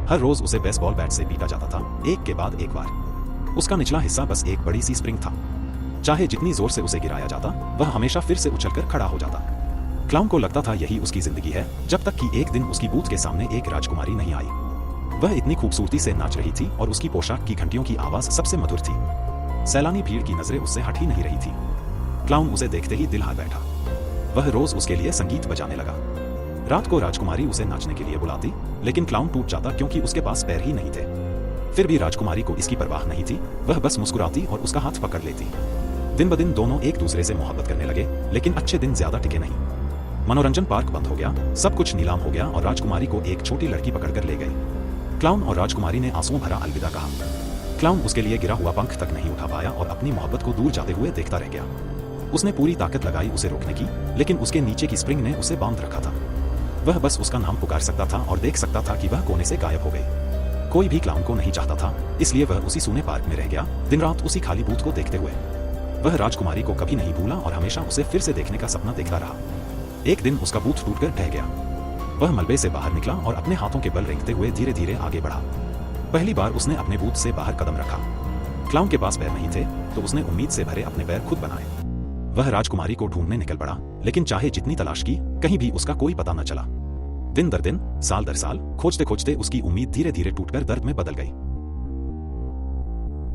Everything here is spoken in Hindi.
हर रोज उसे बेसबॉल बैट से पीटा जाता था, एक के बाद एक बार। उसका निचला हिस्सा बस एक बड़ी सी स्प्रिंग था। चाहे जितनी जोर से उसे गिराया जाता, वह हमेशा फिर से उछलकर खड़ा हो जाता। क्लाउन को लगता था यही उसकी जिंदगी है, जब तक कि एक दिन उसकी बूथ के सामने एक राजकुमारी नहीं आई। वह इतनी खूबसूरती से नाच रही थी और उसकी पोशाक की घंटियों की आवाज सबसे मधुर थी। सैलानी भीड़ की नजरें उससे हट ही नहीं रही थी। क्लाउन उसे देखते ही दिल हार बैठा। वह रोज उसके लिए संगीत बजाने लगा। रात को राजकुमारी उसे नाचने के लिए बुलाती, लेकिन क्लाउन टूट जाता क्योंकि उसके पास पैर ही नहीं थे। फिर भी राजकुमारी को इसकी परवाह नहीं थी, वह बस मुस्कुराती और उसका हाथ पकड़ लेती। दिन ब दिन दोनों एक दूसरे से मोहब्बत करने लगे, लेकिन अच्छे दिन ज्यादा टिके नहीं। मनोरंजन पार्क बंद हो गया, सब कुछ नीलाम हो गया और राजकुमारी को एक छोटी लड़की पकड़कर ले गई। क्लाउन और राजकुमारी ने आंसुओं भरा अलविदा कहा। क्लाउन उसके लिए गिरा हुआ पंख तक नहीं उठा पाया और अपनी मोहब्बत को दूर जाते हुए देखता रह गया। उसने पूरी ताकत लगाई उसे रोकने की, लेकिन उसके नीचे की स्प्रिंग ने उसे बांध रखा था। वह बस उसका नाम पुकार सकता था और देख सकता था कि वह कोने से गायब हो गई। कोई भी क्लाउन को नहीं चाहता था, इसलिए वह उसी सूने पार्क में रह गया, दिन रात उसी खाली बूथ को देखते हुए। वह राजकुमारी को कभी नहीं भूला और हमेशा उसे फिर से देखने का सपना देखता रहा। एक दिन उसका बूथ टूटकर ढह गया। वह मलबे से बाहर निकला और अपने हाथों के बल रेंगते हुए धीरे धीरे आगे बढ़ा। पहली बार उसने अपने बूथ से बाहर कदम रखा। क्लाउन के पास पैर नहीं थे, तो उसने उम्मीद से भरे अपने पैर खुद बनाए। वह राजकुमारी को ढूंढने निकल पड़ा, लेकिन चाहे जितनी तलाश की, कहीं भी उसका कोई पता न चला। दिन दर दिन, साल दर साल खोजते खोजते उसकी उम्मीद धीरे धीरे टूटकर दर्द में बदल गई।